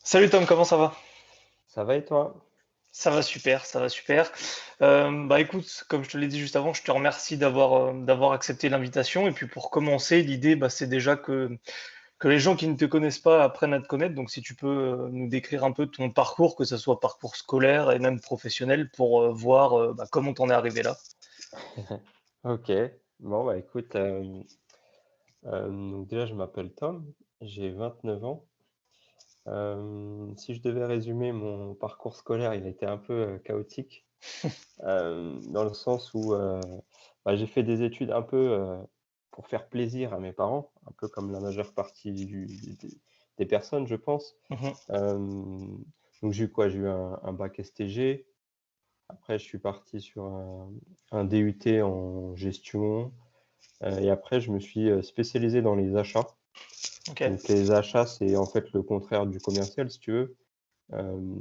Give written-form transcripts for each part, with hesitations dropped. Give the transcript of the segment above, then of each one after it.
Salut Tom, comment ça va? Ça va et toi? Ça va super, ça va super. Bah écoute, comme je te l'ai dit juste avant, je te remercie d'avoir accepté l'invitation. Et puis pour commencer, l'idée, bah, c'est déjà que les gens qui ne te connaissent pas apprennent à te connaître. Donc si tu peux nous décrire un peu ton parcours, que ce soit parcours scolaire et même professionnel, pour voir bah, comment t'en es arrivé là. Ok, bon bah écoute, donc déjà je m'appelle Tom, j'ai 29 ans. Si je devais résumer mon parcours scolaire, il a été un peu chaotique, dans le sens où bah, j'ai fait des études un peu pour faire plaisir à mes parents, un peu comme la majeure partie des personnes, je pense. Mhm. Euh, donc j'ai eu quoi? J'ai eu un bac STG. Après, je suis parti sur un DUT en gestion. Et après, je me suis spécialisé dans les achats. Ok. Donc, les achats, c'est en fait le contraire du commercial, si tu veux. Euh,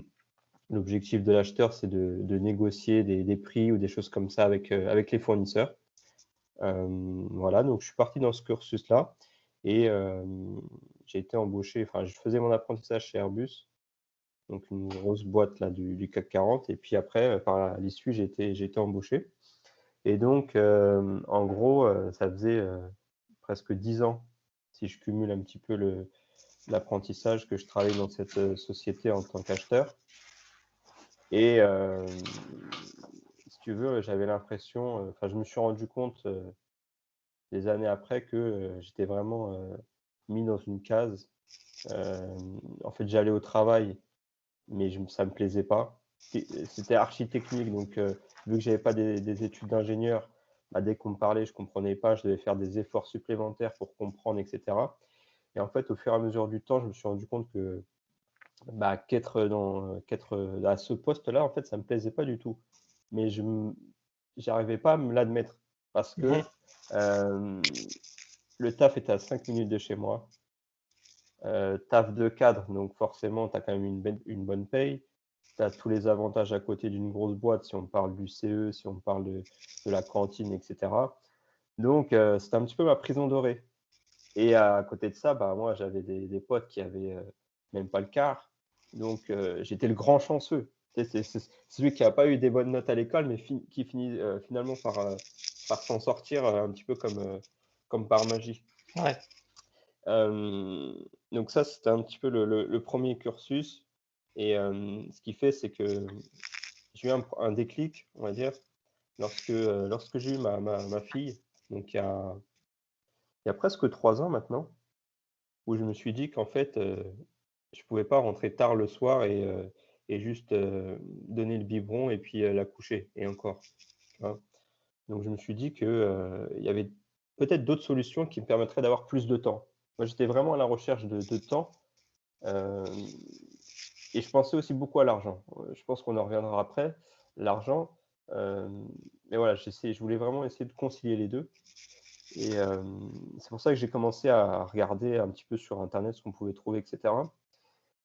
L'objectif de l'acheteur, c'est de négocier des prix ou des choses comme ça avec les fournisseurs. Voilà, donc je suis parti dans ce cursus-là et j'ai été embauché, enfin, je faisais mon apprentissage chez Airbus, donc une grosse boîte là du CAC 40. Et puis après, par l'issue, j'ai été embauché. Et donc, en gros, ça faisait presque 10 ans, si je cumule un petit peu l'apprentissage, que je travaillais dans cette société en tant qu'acheteur. Et si tu veux, j'avais l'impression, enfin, je me suis rendu compte des années après que j'étais vraiment mis dans une case. En fait, j'allais au travail, mais ça me plaisait pas. C'était archi-technique, donc vu que j'avais pas des études d'ingénieur, bah, dès qu'on me parlait, je comprenais pas, je devais faire des efforts supplémentaires pour comprendre, etc. Et en fait, au fur et à mesure du temps, je me suis rendu compte que bah, qu'être à ce poste-là, en fait, ça me plaisait pas du tout. Mais j'arrivais pas à me l'admettre parce Mhm. que euh, le taf était à 5 minutes de chez moi. Taf de cadre, donc forcément, tu as quand même une bonne paye. Tu as tous les avantages à côté d'une grosse boîte, si on parle du CE, si on parle de la cantine, etc. Donc, c'était un petit peu ma prison dorée. Et à côté de ça, bah, moi, j'avais des potes qui avaient même pas le quart. Donc, j'étais le grand chanceux. Tu sais, c'est celui qui n'a pas eu des bonnes notes à l'école, mais qui finit finalement par s'en sortir un petit peu comme par magie. Ouais. Euh, donc ça, c'était un petit peu le premier cursus. Et ce qui fait, c'est que j'ai eu un déclic, on va dire, lorsque j'ai eu ma fille, donc il y a presque 3 ans maintenant, où je me suis dit qu'en fait, je pouvais pas rentrer tard le soir et juste donner le biberon et puis la coucher, et encore. Tu vois. Donc je me suis dit que il y avait peut-être d'autres solutions qui me permettraient d'avoir plus de temps. Moi, j'étais vraiment à la recherche de temps. euh, Et je pensais aussi beaucoup à l'argent. Je pense qu'on en reviendra après. L'argent, euh, mais voilà, je voulais vraiment essayer de concilier les deux. Et c'est pour ça que j'ai commencé à regarder un petit peu sur Internet ce qu'on pouvait trouver, etc.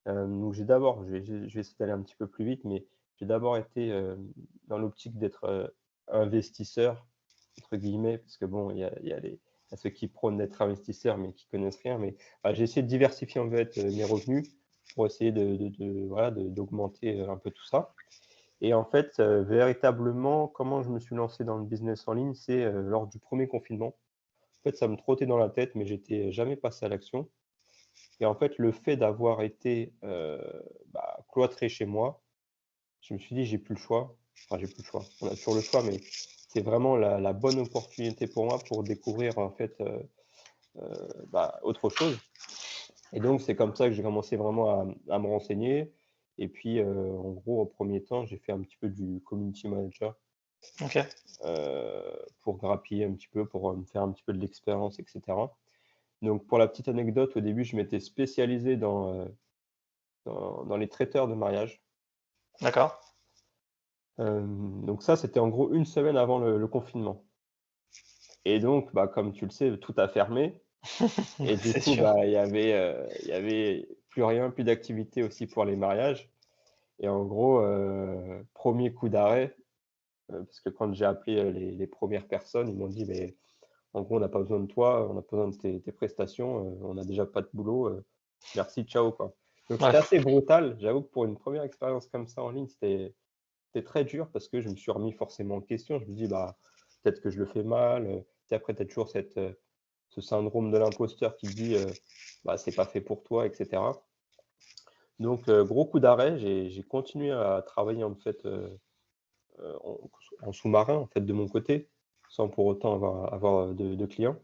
Donc je vais essayer d'aller un petit peu plus vite, mais j'ai d'abord été dans l'optique d'être investisseur, entre guillemets, parce que bon, il y a ceux qui prônent d'être investisseur, mais qui connaissent rien. Mais j'ai essayé de diversifier en fait mes revenus pour essayer voilà, d'augmenter un peu tout ça. Et en fait, véritablement, comment je me suis lancé dans le business en ligne, c'est lors du premier confinement. En fait, ça me trottait dans la tête, mais j'étais jamais passé à l'action. Et en fait, le fait d'avoir été cloîtré chez moi, je me suis dit, j'ai plus le choix. Enfin, j'ai plus le choix. On a toujours le choix, mais c'est vraiment la bonne opportunité pour moi pour découvrir en fait autre chose. Et donc, c'est comme ça que j'ai commencé vraiment à me renseigner. Et puis, en gros, au premier temps, j'ai fait un petit peu du community manager Ok. pour grappiller un petit peu, pour me faire un petit peu de l'expérience, etc. Donc, pour la petite anecdote, au début, je m'étais spécialisé dans les traiteurs de mariage. D'accord. Donc ça, c'était en gros une semaine avant le confinement. Et donc, comme tu le sais, tout a fermé. Et du C'est coup, sûr. il y avait plus rien, plus d'activité aussi pour les mariages. Et en gros, premier coup d'arrêt, parce que quand j'ai appelé les premières personnes, ils m'ont dit, mais en gros, on n'a pas besoin de toi, on a pas besoin de tes prestations, on n'a déjà pas de boulot, merci, ciao, quoi. Donc Ouais. c'était assez brutal. J'avoue que pour une première expérience comme ça en ligne, c'était très dur parce que je me suis remis forcément en question. Je me dis: «Bah, peut-être que je le fais mal», puis après tu as toujours ce syndrome de l'imposteur qui te dit, «Bah, c'est pas fait pour toi» et cetera. Donc gros coup d'arrêt, j'ai continué à travailler en fait, en sous-marin en fait de mon côté, sans pour autant avoir de clients.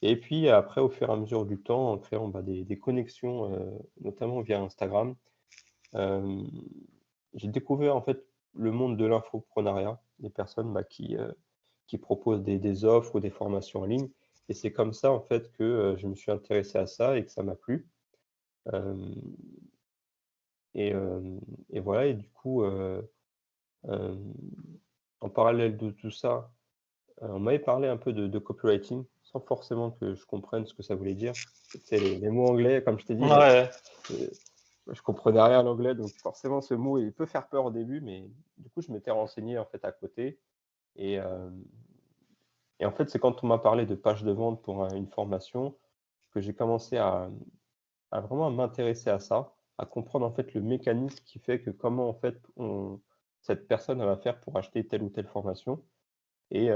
Et puis après au fur et à mesure du temps, en créant, bah, des connexions, notamment via Instagram, hem, j'ai découvert en fait le monde de l'infoprenariat, des personnes, bah, qui proposent des offres ou des formations en ligne, et c'est comme ça en fait que, je me suis intéressé à ça et que ça m'a plu. Hem et voilà, et du coup, hem, en parallèle de tout ça, on m'avait parlé un peu de copywriting, sans forcément que je comprenne ce que ça voulait dire. Tu sais, les mots anglais, comme je t'ai dit, Ouais, ouais. heu, je comprenais rien à l'anglais, donc forcément ce mot, il peut faire peur au début, mais du coup, je m'étais renseigné, en fait, à côté, et hem et en fait, c'est quand on m'a parlé de page de vente pour une formation que j'ai commencé à vraiment m'intéresser à ça, à comprendre, en fait, le mécanisme qui fait que comment, en fait, on cette personne, elle va faire pour acheter telle ou telle formation, et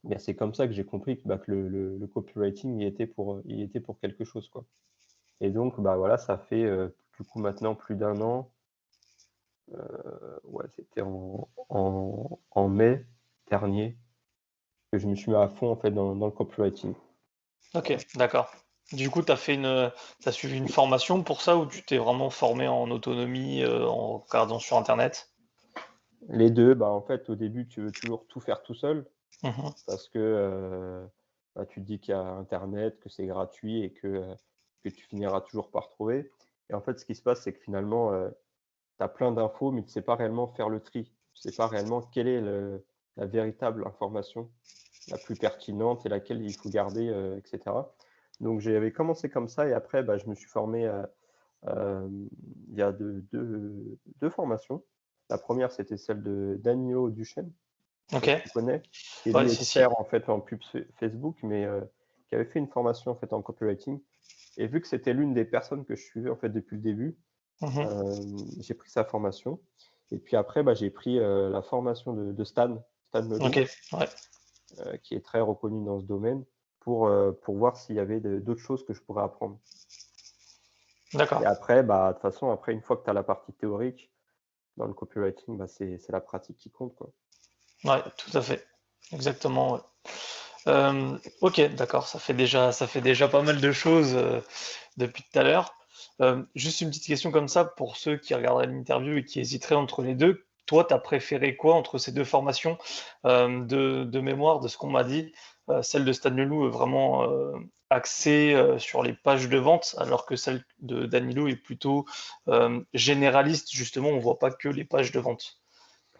bien, c'est comme ça que j'ai compris que, bah, que le copywriting y était pour quelque chose, quoi. Et donc, bah, voilà, ça fait, du coup, maintenant plus d'un an, ouais, c'était en mai dernier que je me suis mis à fond, en fait, dans le copywriting. OK, d'accord. Du coup, tu suivi une formation pour ça ou tu t'es vraiment formé en autonomie, en regardant sur internet? Les 2, bah, en fait, au début, tu veux toujours tout faire tout seul Mmh. parce que, bah, tu te dis qu'il y a internet, que c'est gratuit et que tu finiras toujours par trouver. Et en fait, ce qui se passe, c'est que finalement, tu as plein d'infos, mais tu sais pas réellement faire le tri. Tu sais pas réellement quelle est la véritable information la plus pertinente et laquelle il faut garder, et cetera. Donc j'avais commencé comme ça, et après, bah, je me suis formé, il y a 2 formations. La première, c'était celle de Danilo Duchesne, je sais pas OK. si tu connais, qui est Ouais, lui si, si. expert en fait en pub Facebook, mais qui avait fait une formation en fait en copywriting, et vu que c'était l'une des personnes que je suivais en fait depuis le début, Mmh. j'ai pris sa formation, et puis après, bah, j'ai pris, la formation de Stan OK, Leloup, ouais, qui est très reconnu dans ce domaine, pour voir s'il y avait d'autres choses que je pourrais apprendre. Et d'accord. après, bah, de toute façon, après, une fois que tu as la partie théorique dans le copywriting, bah, c'est la pratique qui compte, quoi. Ouais, tout à fait. Exactement, ouais. OK, d'accord, ça fait déjà pas mal de choses, depuis tout à l'heure. Juste une petite question comme ça pour ceux qui regarderaient l'interview et qui hésiteraient entre les 2. Toi, tu as préféré quoi entre ces 2 formations? De mémoire, de ce qu'on m'a dit, celle de Stan Leloup est vraiment, axée, sur les pages de vente, alors que celle de Danilo est plutôt, généraliste, justement, on voit pas que les pages de vente.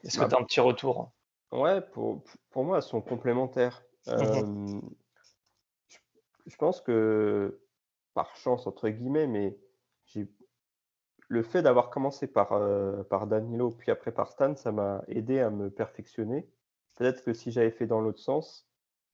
Est-ce que tu Bah, as un petit retour? ouais, pour moi, elles sont complémentaires. Mmh. Je je pense que, par «chance» entre guillemets, mais j'ai le fait d'avoir commencé par Danilo, puis après par Stan, ça m'a aidé à me perfectionner. Peut-être que si j'avais fait dans l'autre sens,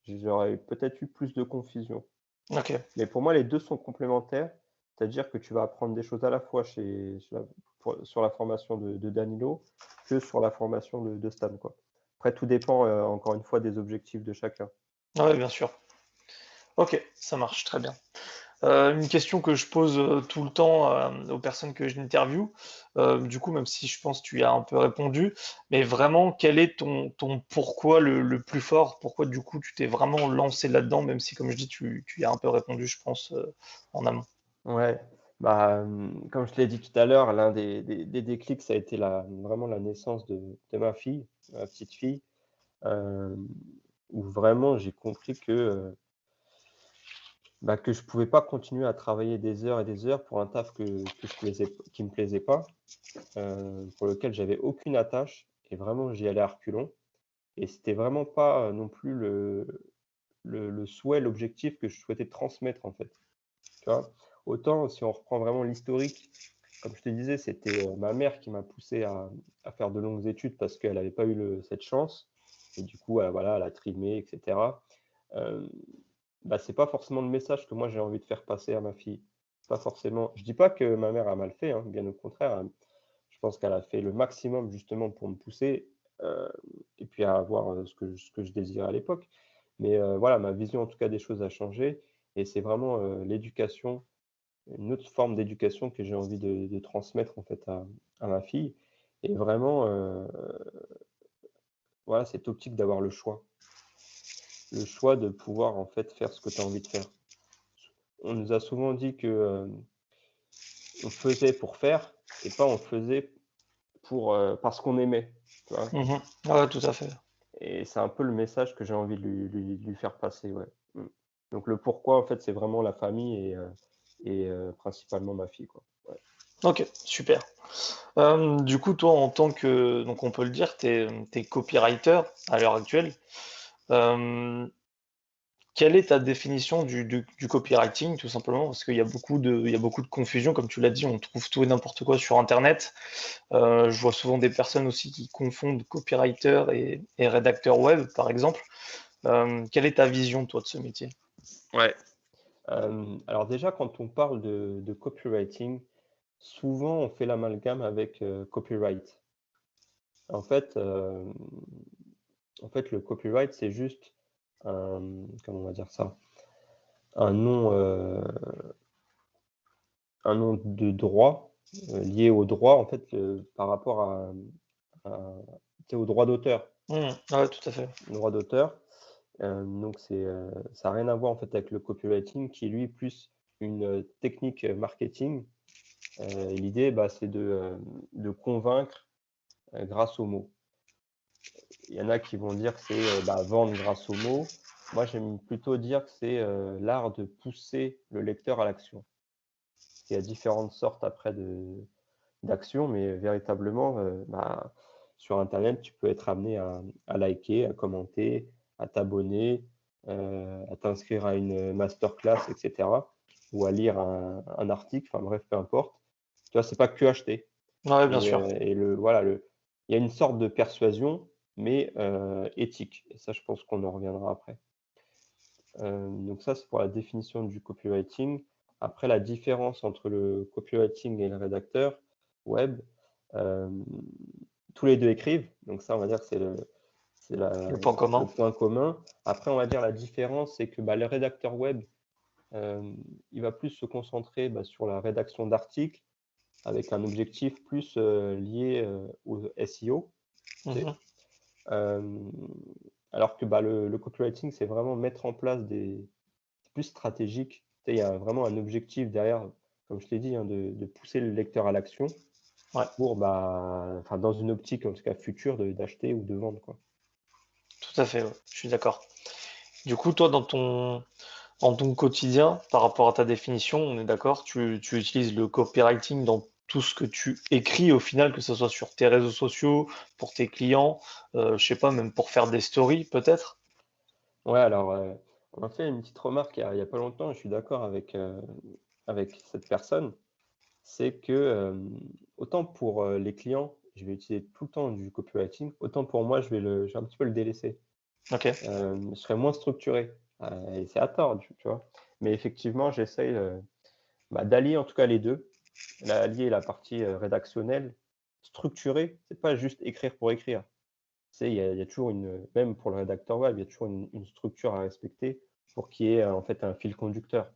j'aurais peut-être eu plus de confusion. OK. Mais pour moi, les 2 sont complémentaires, c'est-à-dire que tu vas apprendre des choses à la fois sur la formation de Danilo, que sur la formation de Stan, quoi. Après tout dépend, encore une fois, des objectifs de chacun. Ouais, bien sûr. OK, ça marche très bien. Une question que je pose, tout le temps, aux personnes que je n'interviewe, du coup, même si je pense que tu y as un peu répondu, mais vraiment, quel est ton pourquoi le plus fort? Pourquoi, du coup, tu t'es vraiment lancé là-dedans, même si, comme je dis, tu y as un peu répondu, je pense, en amont? Ouais, bah, comme je te l'ai dit tout à l'heure, l'un des déclics, ça a été vraiment la naissance de ma fille, ma petite fille, hem, où vraiment j'ai compris que, bah, que je pouvais pas continuer à travailler des heures et des heures pour un taf qui me plaisait pas, pour lequel j'avais aucune attache, et vraiment j'y allais à reculons, et c'était vraiment pas, non plus le souhait, l'objectif que je souhaitais transmettre, en fait, tu vois? Autant si on reprend vraiment l'historique, comme je te disais, c'était, ma mère qui m'a poussé à faire de longues études parce qu'elle avait pas eu cette chance, et du coup, voilà, elle a trimé et cetera. Hem, Bah, c'est pas forcément le message que moi j'ai envie de faire passer à ma fille. pas forcément. Je dis pas que ma mère a mal fait, hein, bien au contraire, je pense qu'elle a fait le maximum justement pour me pousser, heu et puis à avoir, ce que je désirais à l'époque. Mais voilà, ma vision en tout cas des choses a changé et c'est vraiment, l'éducation, une autre forme d'éducation que j'ai envie de transmettre en fait à ma fille et vraiment, voilà, cette optique d'avoir le choix. Le choix de pouvoir en fait faire ce que tu as envie de faire. On nous a souvent dit que, on faisait pour faire et pas on faisait pour, parce qu'on aimait, tu vois? Mmh. Ouais, tout à fait. Et c'est un peu le message que j'ai envie de lui faire passer, ouais. Mmh. Donc le pourquoi, en fait, c'est vraiment la famille et principalement ma fille, quoi. Ouais. OK, super. Du coup, toi, en tant que donc on peut le dire, tu es copywriter à l'heure actuelle. Hem, Quelle est ta définition du copywriting, tout simplement? Parce il y a beaucoup de confusion, comme tu l'as dit, on trouve tout et n'importe quoi sur internet. Je vois souvent des personnes aussi qui confondent copywriter et rédacteur web, par exemple. Quelle est ta vision, toi, de ce métier? Ouais. Alors déjà, quand on parle de copywriting, souvent on fait l'amalgame avec, copyright. En fait, le copyright, c'est juste comment on va dire ça? Un nom, un nom de droit, lié au droit, en fait, par rapport à tu sais, au droit d'auteur. Mmh, ouais, tout à fait. Droit d'auteur, donc ça a rien à voir, en fait, avec le copywriting qui est lui plus une, technique, marketing. Et l'idée, bah, c'est de convaincre, grâce aux mots. Il y en a qui vont dire que c'est, bah, vendre grâce aux mots. Moi, j'aime plutôt dire que c'est, l'art de pousser le lecteur à l'action. Il y a différentes sortes après d'actions, mais véritablement, bah, sur internet, tu peux être amené à liker, à commenter, à t'abonner, à t'inscrire à une masterclass et cetera ou à lire un article, enfin bref, peu importe. Tu vois, c'est pas que acheter Ouais, bien et sûr. le voilà, il y a une sorte de persuasion, mais éthique et ça, je pense qu'on en reviendra après. Donc ça, c'est pour la définition du copywriting. Après, la différence entre le copywriting et le rédacteur web, hem, tous les 2 écrivent, donc ça, on va dire que c'est la Le point le commun. point commun. Après, on va dire la différence, c'est que, bah, le rédacteur web, il va plus se concentrer, bah, sur la rédaction d'articles avec un objectif plus, lié, au SEO, tu sais? Mmh. Hem, alors que, bah, le copywriting, c'est vraiment mettre en place des c'est plus stratégique. Tu sais, il y a vraiment un objectif derrière, comme je t'ai dit, hein, de pousser le lecteur à l'action Ouais, pour, bah, enfin, dans une optique, en tout cas future, de d'acheter ou de vendre, quoi. tout à fait, ouais, je suis d'accord. Du coup, toi, dans ton quotidien, par rapport à ta définition, on est d'accord, tu utilises le copywriting dans tout ce que tu écris au final, que ce soit sur tes réseaux sociaux, pour tes clients, je sais pas, même pour faire des stories peut-être? Ouais, alors, on m'a fait une petite remarque il y a pas longtemps et je suis d'accord avec cette personne. C'est que, autant pour, les clients, je vais utiliser tout le temps du copywriting, autant pour moi, je vais un petit peu le délaisser. OK. Je serai moins structuré, et c'est à tort, tu vois? Mais effectivement, j'essaye, bah, d'allier en tout cas les 2, allier la partie, rédactionnelle, structurée, c'est pas juste écrire pour écrire. Tu sais, il y a toujours même pour le rédacteur web, il y a toujours une structure à respecter pour qu'il y ait, en fait, un fil conducteur.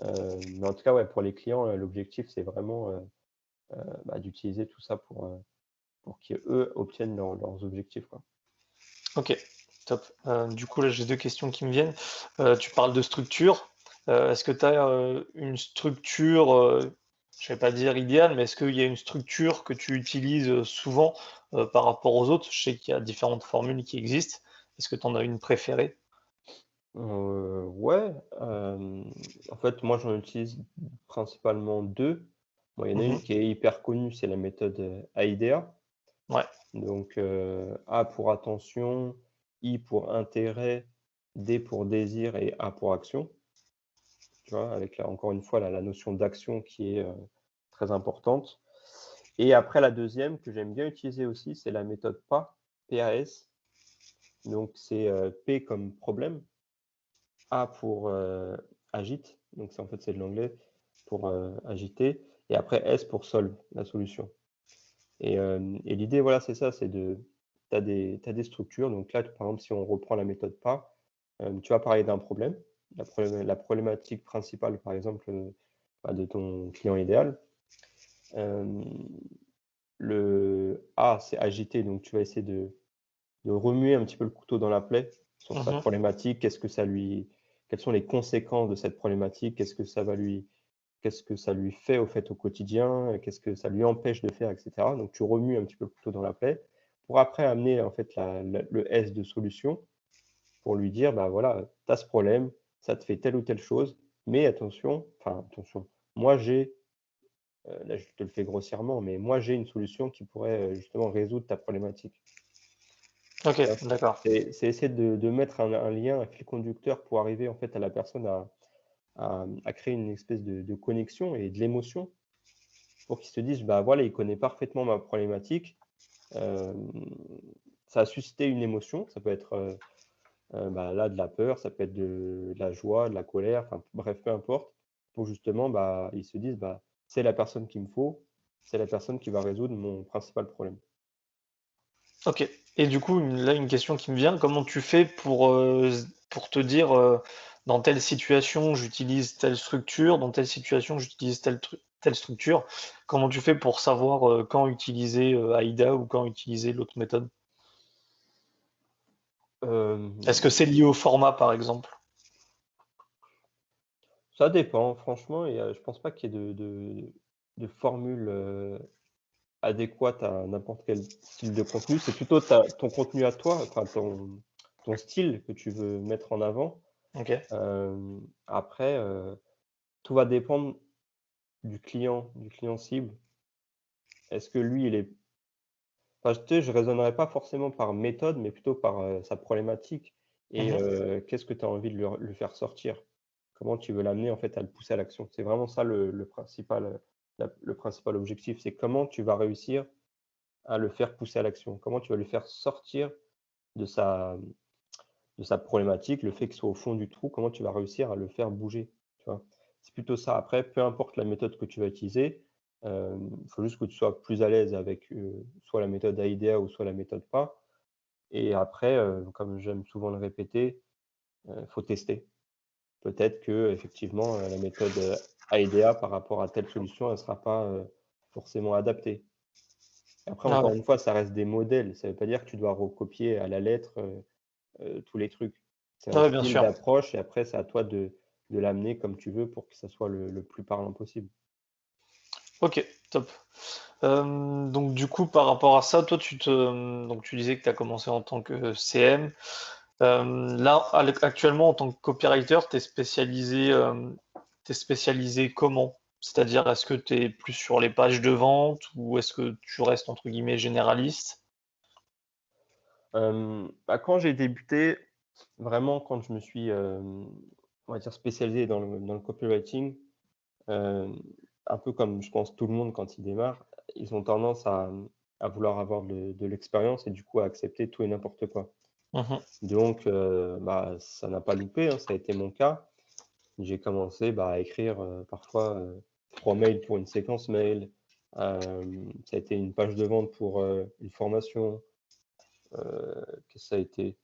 Mais en tout cas, ouais, pour les clients, l'objectif, c'est vraiment, bah, d'utiliser tout ça pour qu'eux obtiennent leurs objectifs, quoi. OK, top. Du coup, là, j'ai 2 questions qui me viennent. Tu parles de structure. Est-ce que tu as, une structure, je vais pas dire idéale, mais est-ce qu'il y a une structure que tu utilises, souvent, par rapport aux autres? Je sais qu'il y a différentes formules qui existent. Est-ce que tu en as une préférée? Ouais, en fait, moi, j'en utilise principalement 2. Bon, il y en a Mmh. une qui est hyper connue, c'est la méthode, AIDA. Ouais, Donc, A pour attention, I pour intérêt, D pour désir et A pour action. Tu vois? Avec là, encore une fois, la notion d'action qui est, très importante. Et après la deuxième que j'aime bien utiliser aussi, c'est la méthode PAS, P-A-S. Donc c'est, P comme problème, A pour, agite, donc c'est en fait, c'est de l'anglais pour agiter, et après S pour solve, la solution. Et l'idée, voilà, c'est ça, c'est t'as des structures. Donc là, par exemple, si on reprend la méthode PAR, tu vas parler d'un problème, la problématique principale, par exemple, de ton client idéal. Hem, le A, c'est agiter, donc tu vas essayer de remuer un petit peu le couteau dans la plaie sur sa Mmh. problématique. Quelles sont les conséquences de cette problématique? Qu'est-ce que ça lui fait au fait au quotidien? Qu'est-ce que ça lui empêche de faire, et cetera? Donc tu remues un petit peu le couteau dans la plaie pour après amener en fait le S de solution pour lui dire: «Bah, voilà, tu as ce problème, ça te fait telle ou telle chose, mais attention, enfin attention, moi j'ai», là je te le fais grossièrement, mais moi j'ai une solution qui pourrait, justement résoudre ta problématique. OK, Tu vois? d'accord. C'est essayer de mettre un lien, un fil conducteur pour arriver en fait à la personne à créer une espèce de connexion et de l'émotion pour qu'il se dise: «Bah, voilà, il connaît parfaitement ma problématique». Hem, Ça a suscité une émotion, ça peut être, bah, là, de la peur, ça peut être de la joie, de la colère, enfin bref, peu importe, pour justement, bah, ils se disent: «Bah, c'est la personne qu'il me faut, c'est la personne qui va résoudre mon principal problème». OK, et du coup, une question qui me vient, comment tu fais pour te dire, «Dans telle situation, j'utilise telle structure, dans telle situation, j'utilise telle structure». Comment tu fais pour savoir, quand utiliser, AIDA ou quand utiliser l'autre méthode? Est-ce que Hem, c'est lié au format, par exemple? Ça dépend, franchement, je pense pas qu'il y ait de formule, adéquate à n'importe quel style de contenu. C'est plutôt ton contenu à toi, enfin ton style que tu veux mettre en avant. OK. Après, tout va dépendre du client cible. Est-ce que lui, il est enfin, tu sais, je raisonnerais pas forcément par méthode, mais plutôt par, sa problématique, et Mmh. qu'est-ce que tu as envie de lui faire sortir? Comment tu veux l'amener, en fait, à le pousser à l'action? C'est vraiment ça le principal, le principal objectif. C'est comment tu vas réussir à le faire pousser à l'action? Comment tu vas lui faire sortir de sa problématique, le fait qu'il soit au fond du trou, comment tu vas réussir à le faire bouger, tu vois? C'est plutôt ça. Après, peu importe la méthode que tu vas utiliser, il faut juste que tu sois plus à l'aise avec, soit la méthode AIDA ou soit la méthode PAR, et après, comme j'aime souvent le répéter, faut tester. Peut-être qu'effectivement, la méthode, AIDA par rapport à telle solution, elle ne sera pas, forcément adaptée. Après, Ah encore ouais. une fois, ça reste des modèles. Ça ne veut pas dire que tu dois recopier à la lettre, tous les trucs. C'est Ah un ouais, bien style sûr. d'approche, et après c'est à toi de l'amener comme tu veux pour que ça soit le plus parlant possible. OK, top. Donc du coup, par rapport à ça, toi, donc tu disais que tu as commencé en tant que CM. Là, actuellement, en tant que copywriter, tu spécialisé comment? C'est-à-dire, est-ce que tu es plus sur les pages de vente ou est-ce que tu restes entre guillemets «généraliste»? Bah, quand j'ai débuté, vraiment quand je me suis, on va dire spécialisé dans le copywriting, hem, un peu comme je pense tout le monde quand il démarre, ils ont tendance à vouloir avoir de l'expérience et du coup à accepter tout et n'importe quoi. Mmh. Donc bah, ça n'a pas loupé, hein, ça a été mon cas. J'ai commencé, bah, à écrire, parfois, 3 mails pour une séquence mail. Ça a été une page de vente pour, une formation. Qu'est-ce que ça a été?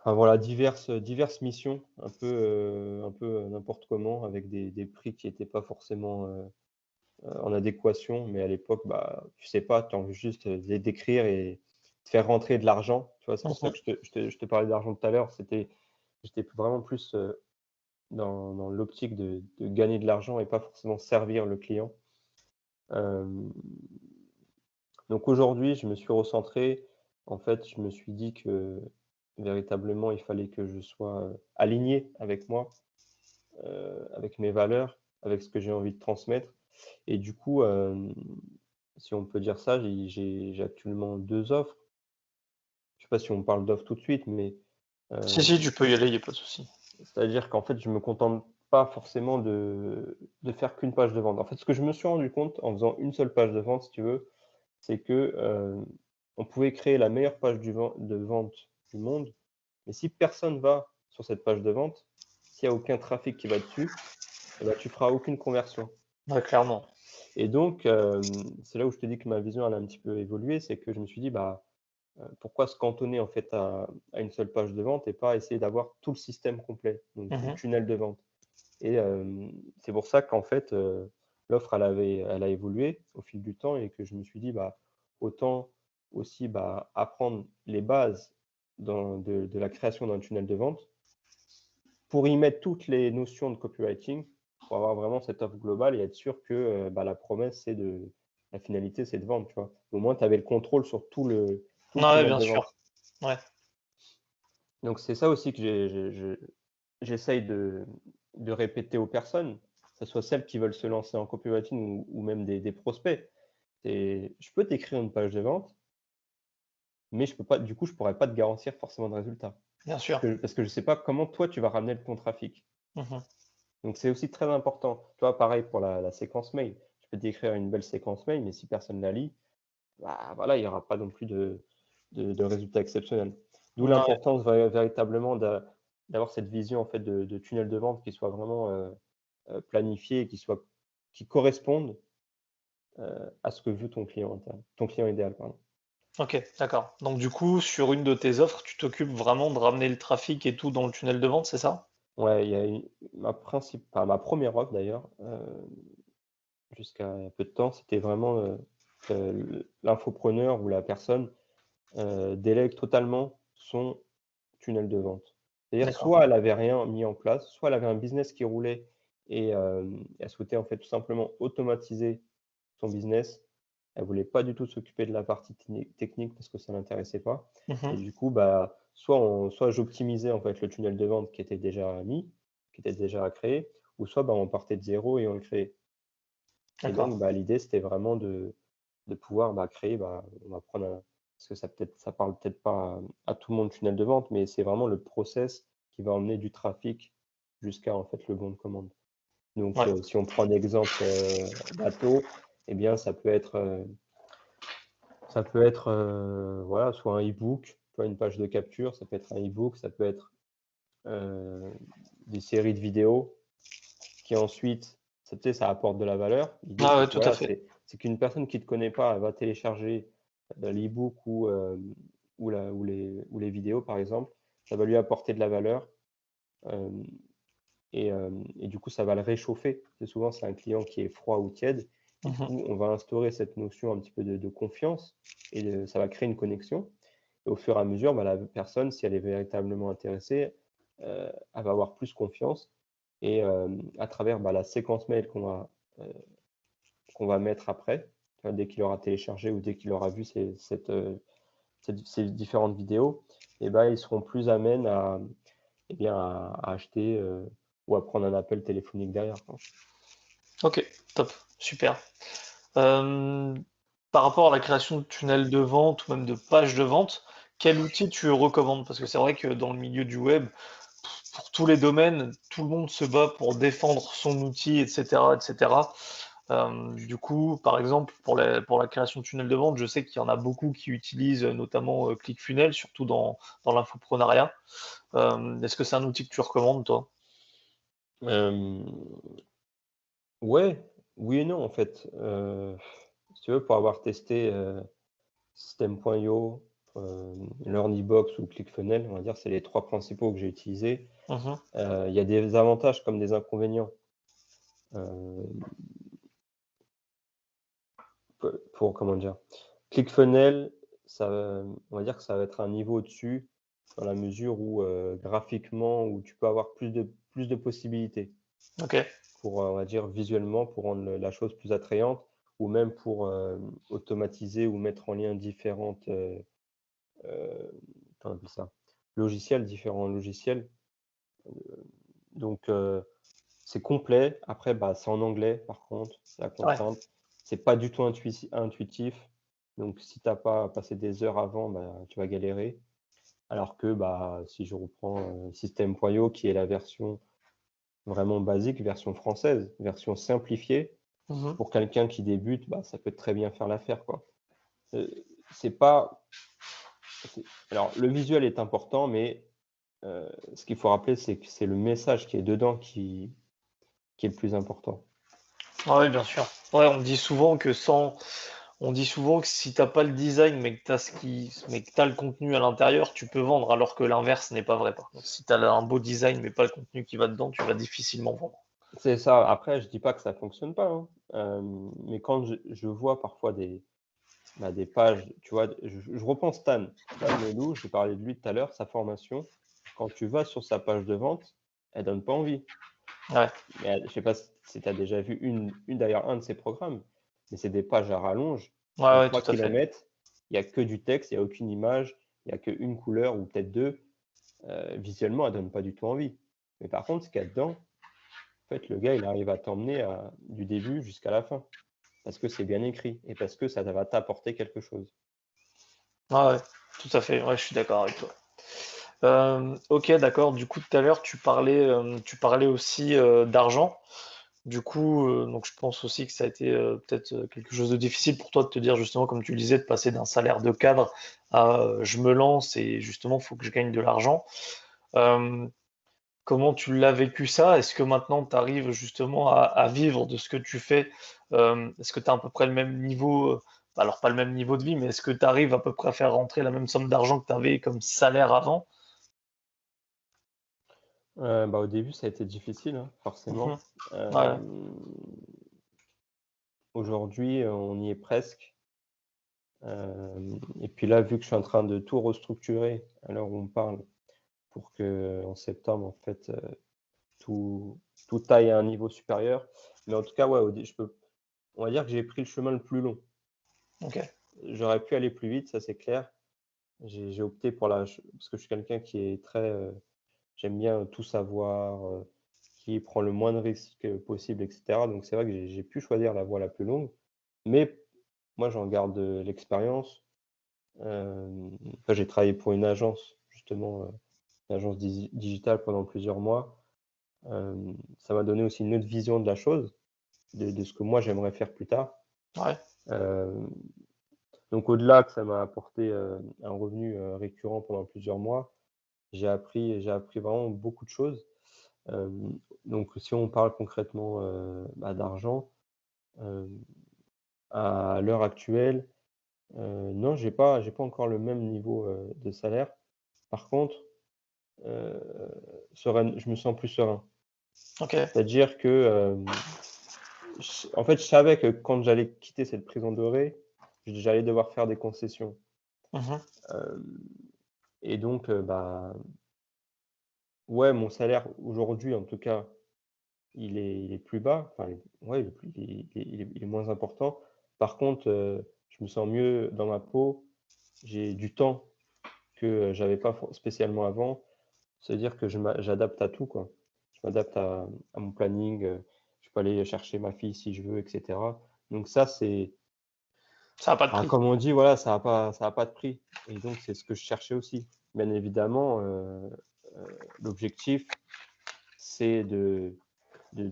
Enfin voilà, diverses missions un peu, n'importe comment, avec des prix qui étaient pas forcément, en adéquation. Mais à l'époque, bah, tu sais pas, tu as envie juste, d'écrire et de faire rentrer de l'argent, tu vois? C'est pour ça Mmh. que je te parlais d'argent tout à l'heure. J'étais vraiment plus, dans l'optique de gagner de l'argent et pas forcément servir le client. Hem, donc aujourd'hui, je me suis recentré. En fait, je me suis dit que véritablement, il fallait que je sois, aligné avec moi, avec mes valeurs, avec ce que j'ai envie de transmettre, et du coup, si on peut dire ça, j'ai actuellement 2 offres. Je sais pas si on parle d'offres tout de suite, mais, Si, heu si, tu peux y aller, il y a pas de souci. c'est-à-dire qu'en fait, je me contente pas forcément de faire qu'une page de vente. En fait, ce que je me suis rendu compte en faisant une seule page de vente, si tu veux, c'est que, on pouvait créer la meilleure page de vente du monde, mais si personne va sur cette page de vente, s'il y a aucun trafic qui va dessus, eh ben, tu feras aucune conversion. Ouais, clairement. Et donc, c'est là où je te dis que ma vision, elle a un petit peu évolué, c'est que je me suis dit: «Bah, pourquoi se cantonner en fait à une seule page de vente et pas essayer d'avoir tout le système complet, donc tout le Mmh. tunnel de vente?» Et c'est pour ça qu'en fait, l'offre elle a évolué au fil du temps et que je me suis dit: «Bah, autant aussi, bah, apprendre les bases de la création d'un tunnel de vente pour y mettre toutes les notions de copywriting, pour avoir vraiment cette offre globale et être sûr que, bah, la finalité, c'est de vendre», tu vois? Au moins, tu avais le contrôle sur tout le Ouais, tunnel bien de vente. sûr. Ouais. Donc c'est ça aussi que j'essaye de répéter aux personnes, que ce soit celles qui veulent se lancer en copywriting ou même des prospects. C'est je peux t'écrire une page de vente, mais je peux pas du coup, je pourrais pas te garantir forcément de résultat. Bien sûr. Parce que je sais pas comment toi tu vas ramener ton trafic. Mmh. Donc c'est aussi très important. Tu vois, pareil pour la séquence mail. Je peux t'écrire une belle séquence mail, mais si personne la lit, bah, voilà, il y aura pas non plus de résultats exceptionnels. D'où Ouais, l'importance véritablement d'avoir cette vision en fait de tunnel de vente qui soit vraiment, planifiée et qui corresponde, à ce que veut ton client idéal, pardon. OK, d'accord. Donc du coup, sur une de tes offres, tu t'occupes vraiment de ramener le trafic et tout dans le tunnel de vente, c'est ça? Ouais, il y a eu ma première offre d'ailleurs, jusqu'à il y a peu de temps, c'était vraiment, l'infopreneur ou la personne, délègue totalement son tunnel de vente. C'est-à-dire D'accord. soit elle avait rien mis en place, soit elle avait un business qui roulait et elle souhaitait en fait tout simplement automatiser son business. Elle voulait pas du tout s'occuper de la partie technique parce que ça l'intéressait pas et Mmh. du coup, bah, soit j'optimisais en fait le tunnel de vente qui était déjà mis, qui était déjà créé ou soit, bah, on partait de zéro et on le créait et D'accord. donc bah, l'idée c'était vraiment de pouvoir, bah, créer, bah, on va prendre un parce que ça parle peut-être pas à tout le monde tunnel de vente, mais c'est vraiment le process qui va emmener du trafic jusqu'à, en fait, le bon de commande. Donc, Ouais. si on prend l'exemple, bateau, eh bien, ça peut être, voilà, soit un e-book, soit une page de capture, ça peut être un e-book, ça peut être, heu, des séries de vidéos qui ensuite, tu sais, ça apporte de la valeur. L'idée, Ah c'est ouais, que tout à voilà, fait. c'est qu'une personne qui ne te connaît pas, elle va télécharger, l'e-book ou les vidéos, par exemple. Ça va lui apporter de la valeur, hem et du coup, ça va le réchauffer. C'est souvent, c'est un client qui est froid ou tiède et du Mmh. coup, on va instaurer cette notion un petit peu de confiance et ça va créer une connexion et au fur et à mesure, bah, la personne, si elle est véritablement intéressée, elle va avoir plus confiance et à travers, bah, la séquence mail heu, qu'on va mettre après, tu vois, dès qu'il aura téléchargé ou dès qu'il aura vu ces différentes vidéos et bah, ils seront plus amènes à, eh bien, à acheter, ou à prendre un appel téléphonique derrière, quoi. OK, top, super. Hem, Par rapport à la création de tunnels de vente ou même de pages de vente, quel outil tu recommandes? Parce que c'est vrai que dans le milieu du web, pour tous les domaines, tout le monde se bat pour défendre son outil et cetera et cetera. Du coup, par exemple, pour la création de tunnels de vente, je sais qu'il y en a beaucoup qui utilisent, notamment, ClickFunnels, surtout dans l'infoprenariat. Est-ce que c'est un outil que tu recommandes, toi? Hem, ouais, oui et non, en fait, si tu veux, pour avoir testé, System.io, Learnybox ou ClickFunnels, on va dire, c'est les 3 principaux que j'ai utilisés. Mmh. Il y a des avantages comme des inconvénients. Heu, pour comment dire? ClickFunnels, on va dire que ça va être un niveau au-dessus, dans la mesure où, graphiquement, où tu peux avoir plus de possibilités OK, pour, on va dire visuellement, pour rendre la chose plus attrayante ou même pour, automatiser ou mettre en lien heu, comment on appelle ça? Différents logiciels. Donc, c'est complet. Après, bah, c'est en anglais par contre, c'est la ouais, contrainte. C'est pas du tout intuitif. Donc si tu as pas passé des heures avant, bah, tu vas galérer. Alors que, bah, si je reprends, System.io qui est la version vraiment basique, version française, version simplifiée, mmh, pour quelqu'un qui débute, bah, ça peut très bien faire l'affaire, quoi. C'est pas alors le visuel est important, mais ce qu'il faut rappeler, c'est que c'est le message qui est dedans qui est le plus important. Ouais, bien sûr. Ouais, on dit souvent que si t'as pas le design, mais que t'as le contenu à l'intérieur, tu peux vendre, alors que l'inverse n'est pas vrai, par contre. Si t'as un beau design, mais pas le contenu qui va dedans, tu vas difficilement vendre. C'est ça. Après, je dis pas que ça fonctionne pas, hein. Mais quand je vois parfois des pages, tu vois, je reprends Stan. Stan Leloup, j'ai parlé de lui tout à l'heure, sa formation, quand tu vas sur sa page de vente, elle donne pas envie. Ouais, Mais je sais pas si tu as déjà vu d'ailleurs un de ses programmes, mais c'est des pages à rallonge ouais, en ouais, 3 tout à fait. kilomètres. Il y a que du texte, il y a aucune image, il y a qu'une couleur ou peut-être 2. Visuellement, elle donne pas du tout envie. Mais par contre, ce qu'il y a dedans, en fait, le gars, il arrive à t'emmener du début jusqu'à la fin. Parce que c'est bien écrit et parce que ça va t'apporter quelque chose. Ouais, ouais, tout à fait. Ouais, je suis d'accord avec toi. Ok, d'accord. Du coup, tout à l'heure, tu parlais aussi d'argent. Du coup, donc je pense aussi que ça a été peut-être quelque chose de difficile pour toi de te dire justement, comme tu le disais, de passer d'un salaire de cadre à je me lance et justement, il faut que je gagne de l'argent. Euh, Comment tu l'as vécu ça? Est-ce que maintenant tu arrives justement à vivre de ce que tu fais? Est-ce que tu as à peu près le même niveau, alors pas le même niveau de vie, mais est-ce que tu arrives à peu près à faire rentrer la même somme d'argent que tu avais comme salaire avant? Bah, au début, ça a été difficile, hein, Mhm. forcément. Ouais, Aujourd'hui, on y est presque. Et puis là, vu que je suis en train de tout restructurer à l'heure où on parle, pour que en septembre, en fait, tout tout aille à un niveau supérieur. Mais en tout cas, ouais, on va dire que j'ai pris le chemin le plus long. ok. J'aurais pu aller plus vite, ça c'est clair. J'ai opté pour parce que je suis quelqu'un qui est très, j'aime bien tout savoir, qui prend le moins de risques, possible et cetera. Donc c'est vrai que j'ai pu choisir la voie la plus longue. Mais moi, j'en garde, l'expérience. Enfin, j'ai travaillé pour une agence, justement, une agence digitale pendant plusieurs mois. Ça m'a donné aussi une autre vision de la chose, de ce que moi j'aimerais faire plus tard. Ouais. Hem, donc au-delà que ça m'a apporté, un revenu, récurrent pendant plusieurs mois, j'ai appris vraiment beaucoup de choses. Donc si on parle concrètement, bah, d'argent, hem, à l'heure actuelle, non, j'ai pas encore le même niveau, de salaire. Par contre, heu, je me sens plus serein. Ok. C'est-à-dire que, en fait, je savais que quand j'allais quitter cette prison dorée, j'allais devoir faire des concessions. Mhm. Hem et donc, bah, ouais, mon salaire aujourd'hui, en tout cas, il est plus bas. Enfin, ouais, il est moins important. Par contre, je me sens mieux dans ma peau. J'ai du temps que, j'avais pas spécialement avant. C'est-à-dire que j'adapte à tout, quoi. Je m'adapte à mon planning, je peux aller chercher ma fille si je veux et cetera. Donc ça, Ça n'a pas de bah, prix. comme on dit, voilà, ça a pas de prix et donc c'est ce que je cherchais aussi. Bien évidemment, l'objectif, c'est de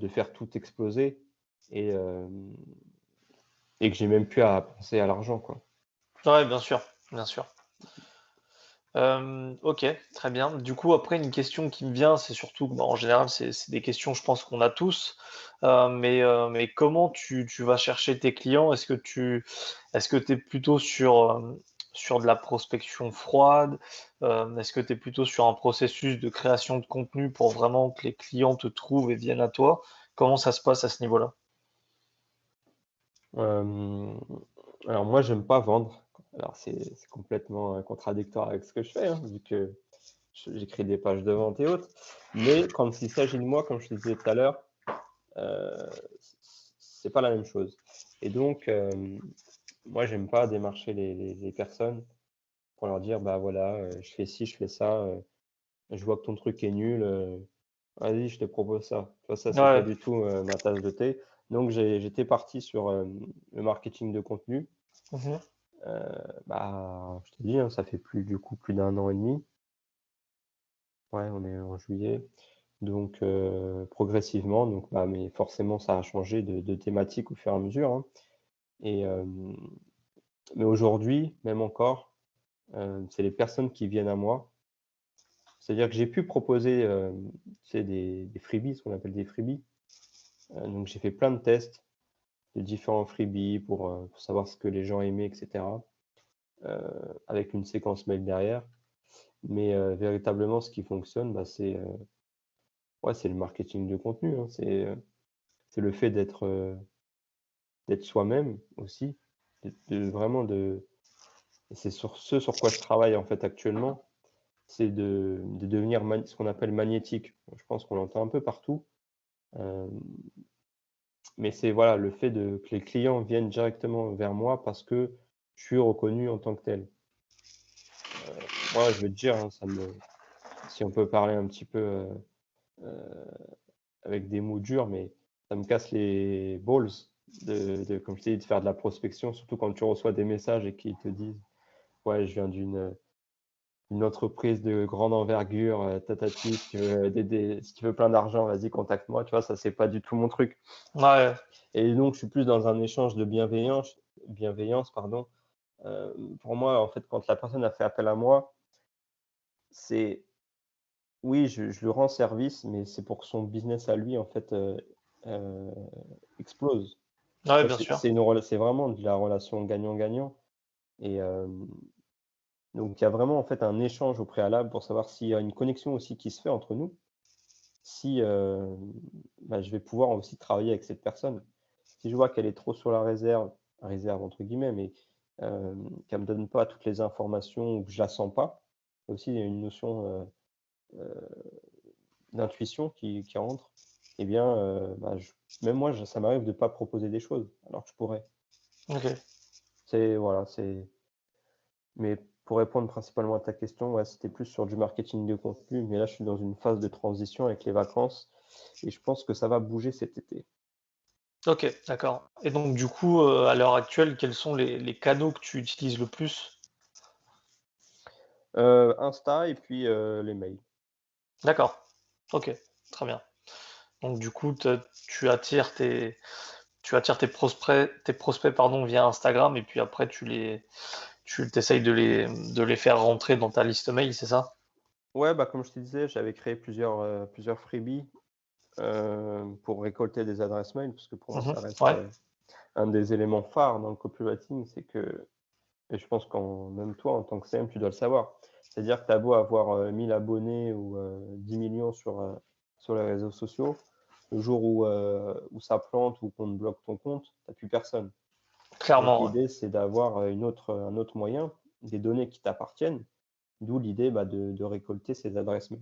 faire tout exploser et et que j'ai même plus à penser à l'argent, quoi. Ouais, bien sûr, bien sûr. Ok, très bien. Du coup, après, une question qui me vient, c'est surtout, bah, en général, c'est des questions, je pense qu'on a tous. Mais comment tu vas chercher tes clients? Est-ce que tu es plutôt sur de la prospection froide? Est-ce que tu es plutôt sur un processus de création de contenu pour vraiment que les clients te trouvent et viennent à toi? Comment ça se passe à ce niveau-là? Hem, alors moi, j'aime pas vendre. Alors c'est complètement, contradictoire avec ce que je fais, hein, vu que j'écris des pages de vente et autres. Mais quand il s'agit de moi, comme je te disais tout à l'heure, c'est pas la même chose. Et donc, moi, j'aime pas démarcher les personnes pour leur dire: «Bah, voilà, je fais ci, je fais ça, je vois que ton truc est nul, vas-y, je te propose ça». Tu vois, ça, c'est pas Ouais. du tout, ma tasse de thé. Donc j'étais parti sur, le marketing de contenu. Mhm. Bah, je te dis, hein, ça fait plus d'un an et demi. Ouais, on est en juillet. Donc progressivement, donc bah, mais forcément, ça a changé de thématique au fur et à mesure, hein. Et mais aujourd'hui, même encore, c'est les personnes qui viennent à moi. C'est-à-dire que j'ai pu proposer, tu sais, des freebies, ce qu'on appelle des freebies. Donc j'ai fait plein de tests de différents freebies pour savoir ce que les gens aimaient, et cetera, avec une séquence mail derrière. Mais véritablement, ce qui fonctionne, bah, ouais, c'est le marketing de contenu, hein. C'est le fait d'être soi-même aussi, vraiment et c'est sur ce sur quoi je travaille en fait actuellement, c'est de devenir ce qu'on appelle magnétique. Je pense qu'on l'entend un peu partout, euh, mais c'est voilà le fait que les clients viennent directement vers moi parce que je suis reconnu en tant que tel. Moi, je vais te dire, hein, si on peut parler un petit peu avec des mots durs, mais ça me casse les balls comme je t'ai dit, de faire de la prospection, surtout quand tu reçois des messages et qu'ils te disent, ouais, je viens d'une entreprise de grande envergure, tatati, si tu veux plein d'argent, vas-y, contacte-moi. Tu vois, ça, c'est pas du tout mon truc. Ouais, Et donc, je suis plus dans un échange de bienveillance, pardon. Pour moi, en fait, quand la personne a fait appel à moi, c'est oui, je lui rends service, mais c'est pour que son business à lui, en fait, euh, explose. ouais, Ça, bien sûr. c'est vraiment de la relation gagnant-gagnant. Et donc, il y a vraiment en fait un échange au préalable pour savoir s'il y a une connexion aussi qui se fait entre nous, si bah, je vais pouvoir aussi travailler avec cette personne. Si je vois qu'elle est trop sur la réserve entre guillemets, mais qu'elle me donne pas toutes les informations ou que je la sens pas, il y a aussi une notion d'intuition qui rentre. Eh bien, bah, même moi, ça m'arrive de pas proposer des choses, alors que je pourrais. Ok. Voilà, mais pour répondre principalement à ta question, ouais, c'était plus sur du marketing de contenu, mais là, je suis dans une phase de transition avec les vacances et je pense que ça va bouger cet été. Ok, d'accord. Et donc, du coup, à l'heure actuelle, quels sont les canaux que tu utilises le plus? Insta et puis les mails. D'accord. Ok, très bien. Donc, du coup, tu attires tes prospects, pardon, via Instagram et puis après, tu t'essayes de les faire rentrer dans ta liste mail, c'est ça? Ouais, bah, comme je te disais, j'avais créé plusieurs freebies pour récolter des adresses mail, parce que pour moi, Mhm. ça reste Ouais, un des éléments phares dans le copywriting, c'est que, et je pense qu'en même toi, en tant que CM, tu dois le savoir. C'est-à-dire que tu as beau avoir 1000 abonnés ou 10 millions sur les réseaux sociaux, le jour où ça plante ou qu'on te bloque ton compte, tu n'as plus personne. Donc clairement, ouais. l'idée, c'est d'avoir un autre moyen, des données qui t'appartiennent, d'où l'idée bah, de récolter ces adresses mail.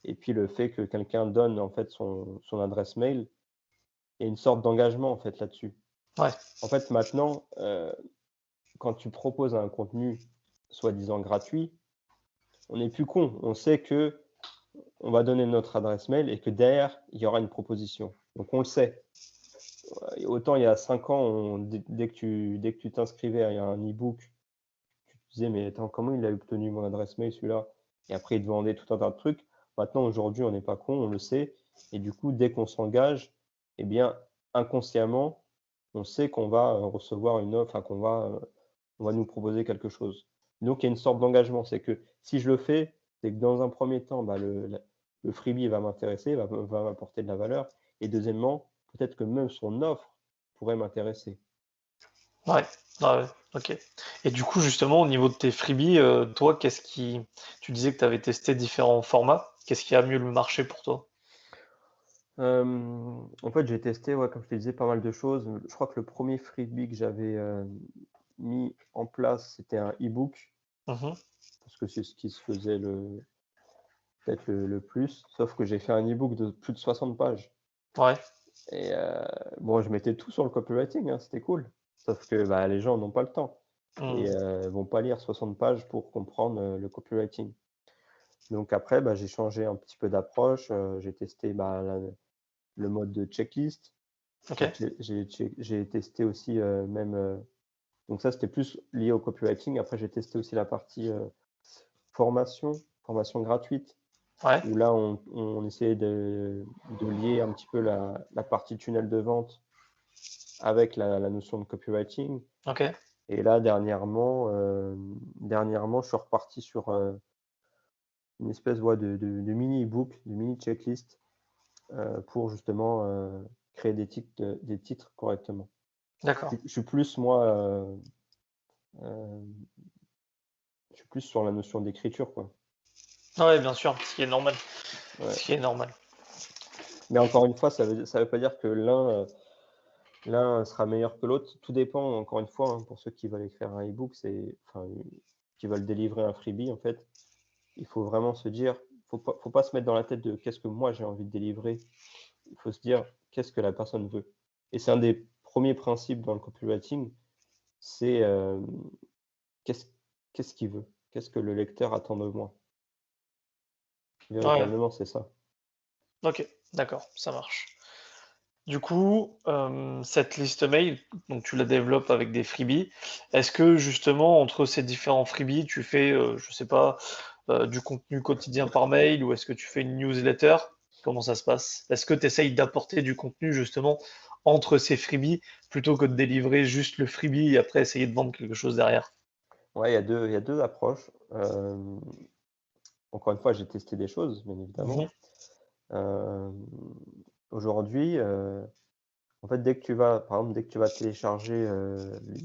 Et puis le fait que quelqu'un donne en fait son adresse mail, il y a une sorte d'engagement en fait là-dessus. Ouais, En fait, maintenant, quand tu proposes un contenu soi-disant gratuit, on n'est plus con. On sait que on va donner notre adresse mail et que derrière, il y aura une proposition. Donc on le sait. Et autant il y a 5 ans, dès que tu t'inscrivais à un e-book, tu te disais, mais attends, comment il a obtenu mon adresse mail celui-là? Et après, il te vendait tout un tas de trucs. Maintenant, aujourd'hui, on n'est pas con, on le sait. Et du coup, dès qu'on s'engage, eh bien, inconsciemment, on sait qu'on va recevoir une offre, enfin, on va nous proposer quelque chose. Donc, il y a une sorte d'engagement. C'est que si je le fais, c'est que dans un premier temps, bah, le freebie va m'intéresser, va m'apporter de la valeur. Et deuxièmement, peut-être que même son offre pourrait m'intéresser. ouais, ouais, ouais, ok. Et du coup, justement, au niveau de tes freebies, toi, tu disais que tu avais testé différents formats. Qu'est-ce qui a mieux le marché pour toi? En fait, j'ai testé, ouais, comme je te disais, pas mal de choses. Je crois que le premier freebie que j'avais mis en place, c'était un e-book, Mhm. parce que c'est ce qui se faisait peut-être le plus. Sauf que j'ai fait un e-book de plus de 60 pages. Ouais. Et bon, je mettais tout sur le copywriting, hein, c'était cool. Sauf que bah, les gens n'ont pas le temps et Mhm. vont pas lire 60 pages pour comprendre le copywriting. Donc après, bah, j'ai changé un petit peu d'approche. J'ai testé bah, le mode de checklist. Ok. J'ai testé aussi même. Donc ça, c'était plus lié au copywriting. Après, j'ai testé aussi la partie formation gratuite, Ouais. où là, on essayait de lier un petit peu la partie tunnel de vente avec la notion de copywriting. Ok. Et là, dernièrement, je suis reparti sur une espèce ouais, de mini e-book, de mini checklist pour justement créer des titres correctement. D'accord. Je suis plus moi, heu, je suis plus sur la notion d'écriture, quoi. Ouais, bien sûr, ce qui est normal, Ouais. ce qui est normal. Mais encore une fois, ça veut pas dire que l'un sera meilleur que l'autre. Tout dépend, encore une fois, hein, pour ceux qui veulent écrire un e-book, qui veulent délivrer un freebie, en fait, il faut vraiment se dire, faut pas se mettre dans la tête de: «Qu'est-ce que moi j'ai envie de délivrer?» Il faut se dire: «Qu'est-ce que la personne veut?» Et c'est un des premiers principes dans le copywriting, c'est, qu'est-ce qu'est-ce qu'il veut? Qu'est-ce que le lecteur attend de moi? Ouais, Véritablement, c'est ça. OK, d'accord, ça marche. Du coup, cette liste mail, donc tu la développes avec des freebies. Est-ce que justement entre ces différents freebies, tu fais, je sais pas, du contenu quotidien par mail ou est-ce que tu fais une newsletter? Comment ça se passe? Est-ce que tu essayes d'apporter du contenu justement entre ces freebies plutôt que de délivrer juste le freebie et après essayer de vendre quelque chose derrière? Ouais, il y a deux approches. Encore une fois, j'ai testé des choses, bien évidemment. Mmh. Hem, Aujourd'hui, en fait, dès que tu vas télécharger,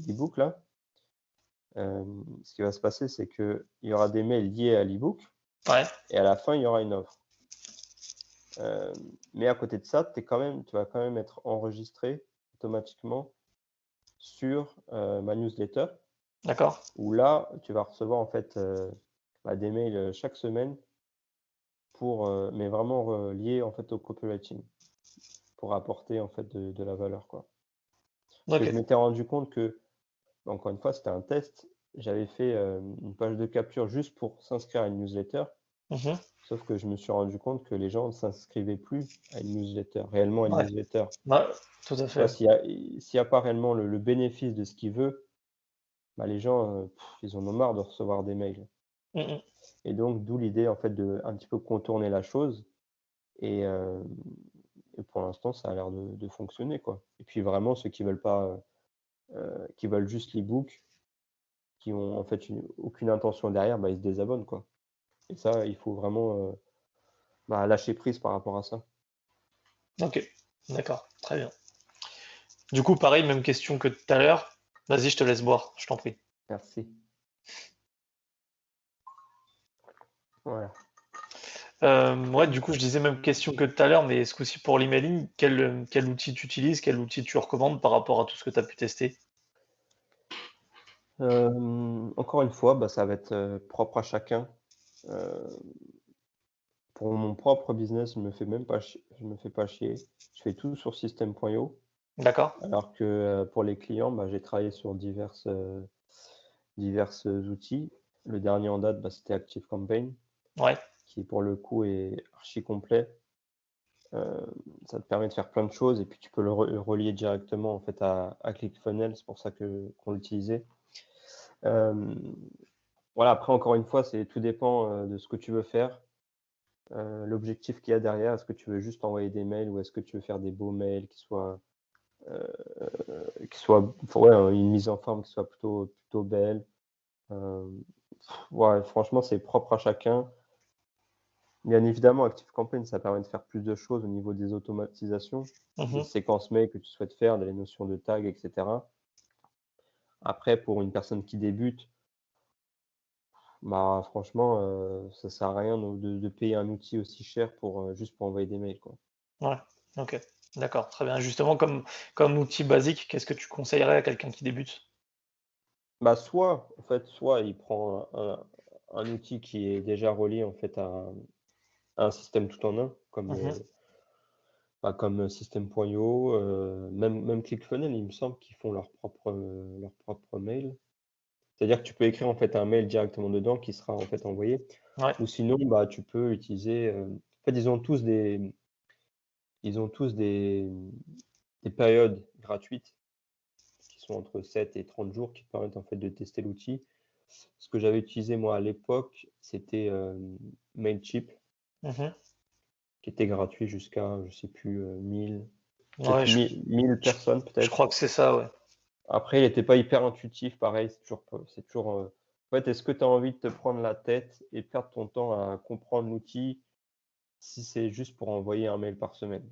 l'e-book là, ce qui va se passer, c'est qu'il y aura des mails liés à l'e-book Ouais, et à la fin, il y aura une offre. Mais à côté de ça, tu vas quand même être enregistré automatiquement sur, ma newsletter d'accord. où là, tu vas recevoir en fait, des mails, chaque semaine mais vraiment liés en fait au copywriting pour apporter en fait de la valeur, quoi. Parce que je OK. m'étais rendu compte que, encore une fois, c'était un test. J'avais fait, une page de capture juste pour s'inscrire à une newsletter, Mmh. sauf que je me suis rendu compte que les gens ne s'inscrivaient plus à une newsletter, réellement à une Ouais, newsletter. ouais, tout à Tu vois, fait. s'il y a pas réellement le bénéfice de ce qu'il veut, les gens, ils en ont marre de recevoir des mails Mmh mh. et donc d'où l'idée en fait de un petit peu contourner la chose et pour l'instant ça a l'air de fonctionner, quoi. Et puis vraiment ceux qui veulent pas, qui veulent juste l'e-book, qui ont en fait aucune intention derrière, ils se désabonnent, quoi. Et ça, il faut vraiment, lâcher prise par rapport à ça. OK, d'accord, très bien. Du coup, pareil, même question que tout à l'heure. Vas-y, je te laisse boire, je t'en prie. Merci. Voilà. Ouais, du coup, je disais même question que tout à l'heure, mais ce coup-ci pour l'emailing, quel outil tu utilises? Quel outil tu recommandes par rapport à tout ce que tu as pu tester? Encore une fois, ça va être, propre à chacun. Heu, pour mon propre business, je me fais pas chier. Je fais tout sur System.io, D'accord? alors que, pour les clients, j'ai travaillé sur diverses outils. Le dernier en date, c'était ActiveCampaign, Ouais, qui pour le coup est archi complet. Ça te permet de faire plein de choses et puis tu peux le relier directement en fait à ClickFunnels, c'est pour ça qu'on l'utilisait. Hem, voilà, après encore une fois, tout dépend, de ce que tu veux faire, l'objectif qu'il y a derrière. Est-ce que tu veux juste envoyer des mails ou est-ce que tu veux faire des beaux mails heu, une mise en forme qui soit plutôt belle? Hem, ouais, franchement, c'est propre à chacun. Bien évidemment, ActiveCampaign, ça permet de faire plus de choses au niveau des automatisations, des mmh, séquences mails que tu souhaites faire, des notions de tag et cetera. Après, pour une personne qui débute, franchement, ça sert à rien de payer un outil aussi cher juste pour envoyer des mails, quoi. ouais, OK, d'accord, très bien. Justement, comme outil basique, qu'est-ce que tu conseillerais à quelqu'un qui débute? Soit il prend un outil qui est déjà relié, en fait, à un système tout en un, Mmh. comme System.io, même ClickFunnels, il me semble qu'ils font leur propre mail. C'est-à-dire que tu peux écrire, en fait, un mail directement dedans qui sera, en fait, envoyé Ouais, ou sinon, tu peux utiliser, en fait, ils ont tous des périodes gratuites qui sont entre 7 et 30 jours qui te permettent, en fait, de tester l'outil. Ce que j'avais utilisé, moi, à l'époque, c'était, Mailchimp, mmh, qui était gratuit jusqu'à, je sais plus, 1000, ouais, peut-être 1000 je personnes, je peut-être. crois que c'est ça, ouais. Après, il était pas hyper intuitif, pareil, c'est toujours, en fait, est-ce que tu as envie de te prendre la tête et perdre ton temps à comprendre l'outil si c'est juste pour envoyer un mail par semaine?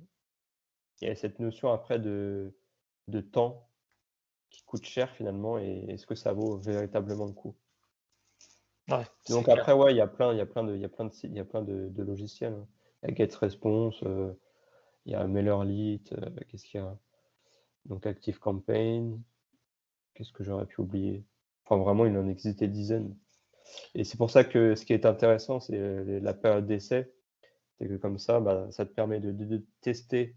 il y a cette notion après de temps qui coûte cher finalement et est-ce que ça vaut véritablement le coup? Ouais, c'est Donc clair. après, ouais, il y a plein de logiciels, hein. Il y a GetResponse, il y a MailerLite, qu'est-ce qu'il y a? Donc ActiveCampaign, qu'est-ce que j'aurais pu oublier? Enfin vraiment, il en existe des dizaines et c'est pour ça que ce qui est intéressant, c'est, la période d'essai. C'est que comme ça, bah, ça te permet de tester,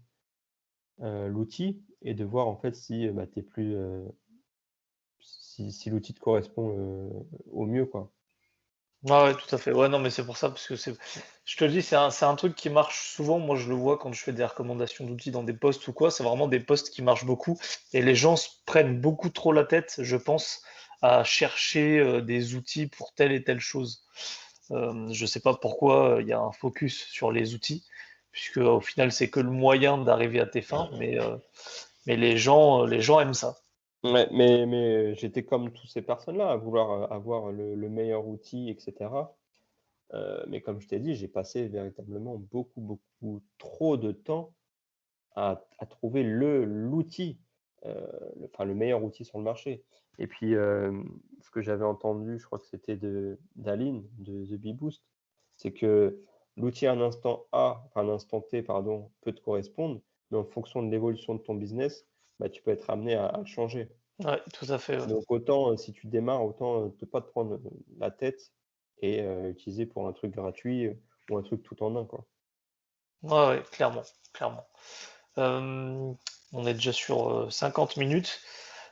l'outil et de voir en fait si, bah, tu plus, si l'outil te correspond, au mieux, quoi. Ouais, ouais, tout à fait. Ouais, non, mais c'est pour ça, parce que je te le dis, c'est un truc qui marche souvent. Moi, je le vois quand je fais des recommandations d'outils dans des posts ou quoi. C'est vraiment des posts qui marchent beaucoup. Et les gens se prennent beaucoup trop la tête, je pense, à chercher des outils pour telle et telle chose. Je sais pas pourquoi il y a un focus sur les outils, puisque au final, c'est que le moyen d'arriver à tes fins. Mais les gens aiment ça. Ouais, j'étais comme toutes ces personnes-là à vouloir, avoir le meilleur outil et cetera. Mais comme je t'ai dit, j'ai passé véritablement beaucoup, beaucoup trop de temps à trouver l'outil, le meilleur outil sur le marché. Et puis, ce que j'avais entendu, je crois que c'était d'Aline, de The Bee Boost, c'est que l'outil à un instant A, enfin, à un instant T, pardon, peut te correspondre, mais en fonction de l'évolution de ton business, bah, tu peux être amené à le changer. Ouais, tout à fait. Ouais. Donc autant, si tu démarres, autant, pas te prendre, la tête et utiliser pour un truc gratuit, ou un truc tout en un, quoi. Ouais, ouais, clairement, clairement. Euh, on est déjà sur 50 minutes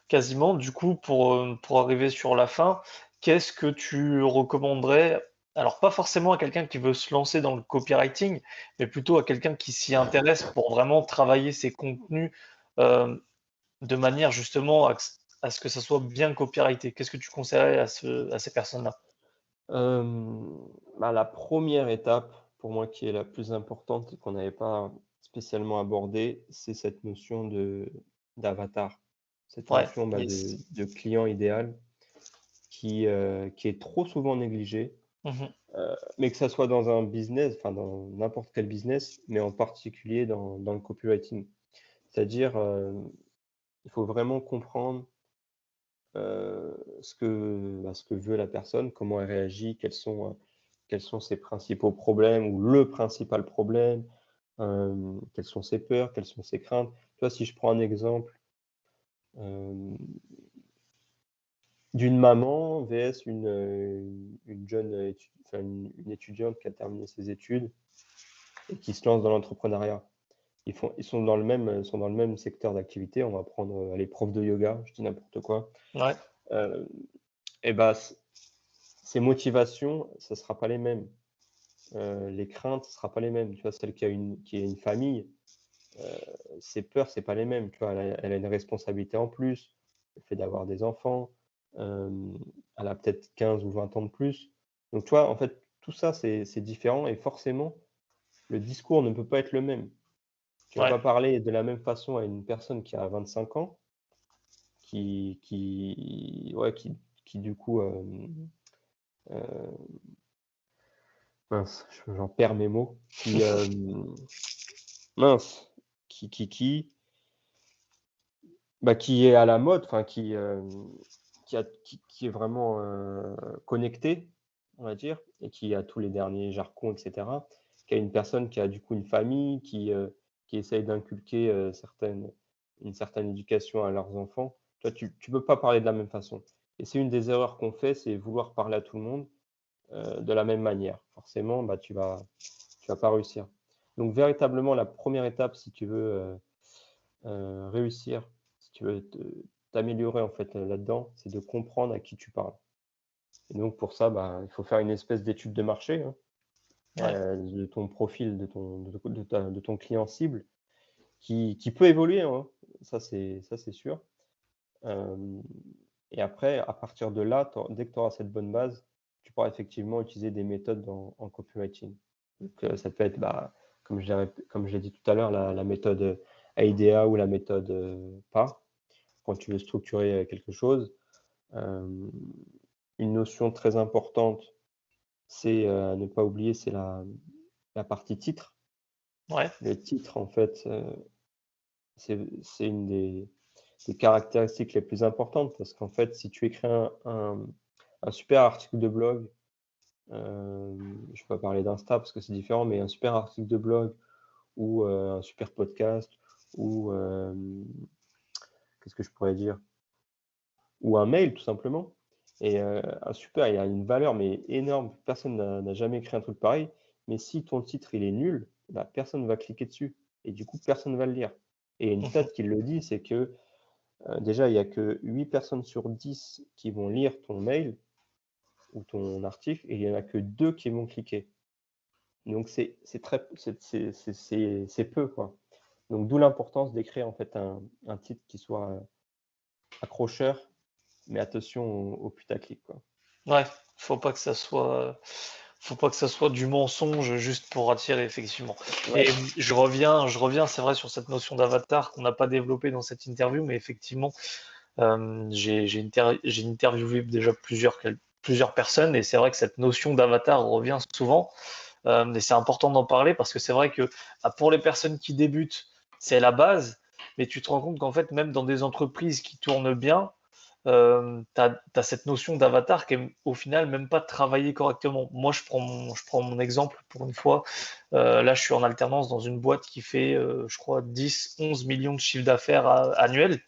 quasiment. Du coup, pour arriver sur la fin, qu'est-ce que tu recommanderais? Alors, pas forcément à quelqu'un qui veut se lancer dans le copywriting, mais plutôt à quelqu'un qui s'y intéresse pour vraiment travailler ses contenus euh, de manière justement à ce que ça soit bien copyrighté. Qu'est-ce que tu conseillerais à ces personnes-là? Bah, la première étape, pour moi, qui est la plus importante et qu'on n'avait pas spécialement abordée, c'est cette notion d'avatar. Cette Ouais, notion, bah, yes. de client idéal qui est trop souvent négligée, Mhm. mais que ça soit dans un business, enfin dans n'importe quel business, mais en particulier dans le copywriting. C'est-à-dire, il faut vraiment comprendre, ce que veut la personne, comment elle réagit, quels sont ses principaux problèmes ou le principal problème, quelles sont ses peurs, quelles sont ses craintes. Tu vois, si je prends un exemple, hem, d'une maman vs une jeune, enfin une étudiante qui a terminé ses études et qui se lance dans l'entrepreneuriat. Ils sont dans le même secteur d'activité. On va prendre, allez, prof de yoga, je dis n'importe quoi. Ouais, Heu et bah, ses motivations, ça sera pas les mêmes. Les craintes, ce sera pas les mêmes. Tu vois, celle qui a une famille, heu, ses peurs, c'est pas les mêmes. Tu vois, elle a une responsabilité en plus, le fait d'avoir des enfants, hem, elle a peut-être 15 ou 20 ans de plus. Donc tu vois, en fait, tout ça, c'est différent et forcément, le discours ne peut pas être le même. Tu vas ouais, pas parler de la même façon à une personne qui a 25 ans, ouais, qui du coup, heu, mince, j'en perds mes mots, mince, qui est à la mode, enfin qui est vraiment, connecté, on va dire et qui a tous les derniers jargons et cetera. Qui a une personne qui a du coup une famille, qui essaye d'inculquer, une certaine éducation à leurs enfants. Toi, tu peux pas parler de la même façon et c'est une des erreurs qu'on fait, c'est vouloir parler à tout le monde, de la même manière. Forcément, bah, tu vas pas réussir. Donc véritablement la première étape si tu veux, réussir, si tu veux t'améliorer en fait, là-dedans, c'est de comprendre à qui tu parles et donc pour ça, bah, il faut faire une espèce d'étude de marché, hein, ouais, de ton profil, de ton client cible qui peut évoluer, hein, ça c'est sûr. Hem et après à partir de là, dès que tu auras cette bonne base, tu pourras effectivement utiliser des méthodes en copywriting. Donc ça peut être, bah, comme je l'ai dit tout à l'heure, la méthode, AIDA ou la méthode, PAR. Quand tu veux structurer, quelque chose. Hem, une notion très importante, c'est, à ne pas oublier, c'est la partie titre. ouais, Le titre, en fait, c'est une des caractéristiques les plus importantes parce qu'en fait, si tu écris un super article de blog, je vais pas parler d'Insta parce que c'est différent, mais un super article de blog ou un super podcast ou qu'est-ce que je pourrais dire? Ou un mail tout simplement et un super il a une valeur mais énorme, personne n'a jamais écrit un truc pareil, mais si ton titre il est nul, bah, personne va cliquer dessus et du coup personne va le lire et une stat Mhm. qui le dit, c'est que, déjà il y a que 8 personnes sur 10 qui vont lire ton mail ou ton article et il y en a que 2 qui vont cliquer. Donc c'est très c'est peu, quoi. Donc d'où l'importance d'écrire en fait un titre qui soit, accrocheur, mais attention au putaclic, quoi. Ouais, faut pas que ça soit, faut pas que ça soit du mensonge juste pour attirer, effectivement. Ouais. Et je reviens, c'est vrai, sur cette notion d'avatar qu'on n'a pas développée dans cette interview, mais effectivement, j'ai interviewé déjà plusieurs personnes, et c'est vrai que cette notion d'avatar revient souvent. Et c'est important d'en parler parce que c'est vrai que pour les personnes qui débutent, c'est la base, mais tu te rends compte qu'en fait, même dans des entreprises qui tournent bien, tu as cette notion d'avatar qui est au final même pas travaillée correctement. Moi, je prends mon exemple pour une fois. Là, je suis en alternance dans une boîte qui fait, je crois, 10-11 millions de chiffre d'affaires annuel.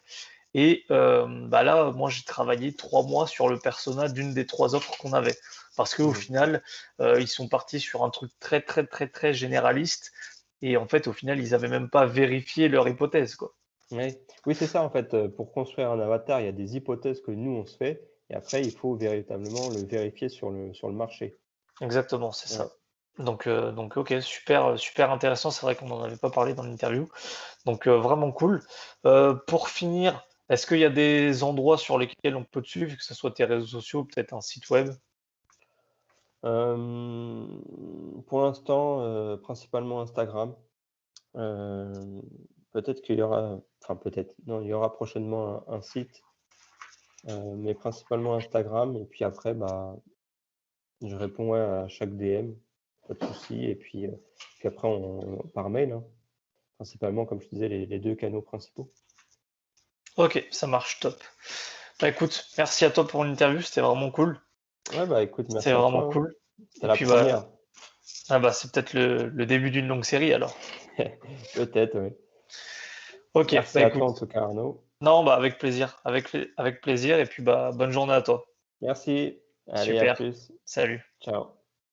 Et bah là, moi, j'ai travaillé 3 mois sur le persona d'une des 3 offres qu'on avait. Parce qu'au Mmh. final, ils sont partis sur un truc très, très, très, très généraliste. Et en fait, au final, ils n'avaient même pas vérifié leur hypothèse, quoi. Ouais. Oui, c'est ça en fait, pour construire un avatar, il y a des hypothèses que nous on se fait et après il faut véritablement le vérifier sur le marché. Exactement, c'est Ouais. ça. Donc ok, super, super intéressant. C'est vrai qu'on n'en avait pas parlé dans l'interview. Donc vraiment cool. Pour finir, est-ce qu'il y a des endroits sur lesquels on peut te suivre, que ce soit tes réseaux sociaux, peut-être un site web? Pour l'instant, principalement Instagram. Hem, peut-être qu'il y aura enfin peut-être, non, il y aura prochainement un site, mais principalement Instagram et puis après, bah, je réponds, ouais, à chaque DM, pas de souci et puis après on par mail, hein, principalement comme je disais les 2 canaux principaux. Ok, ça marche, top. Bah écoute, merci à toi pour l'interview, c'était vraiment cool. Ouais, bah, écoute, C'était merci à vraiment toi, hein. cool. C'est Et la puis bah, première. c'est peut-être le début d'une longue série alors. Peut-être, oui. Ok, Merci bah à toi écoute. en tout cas, Arnaud. Non, bah avec plaisir, avec plaisir. Et puis bah bonne journée à toi. Merci. Allez, à Super. plus. Salut. Ciao.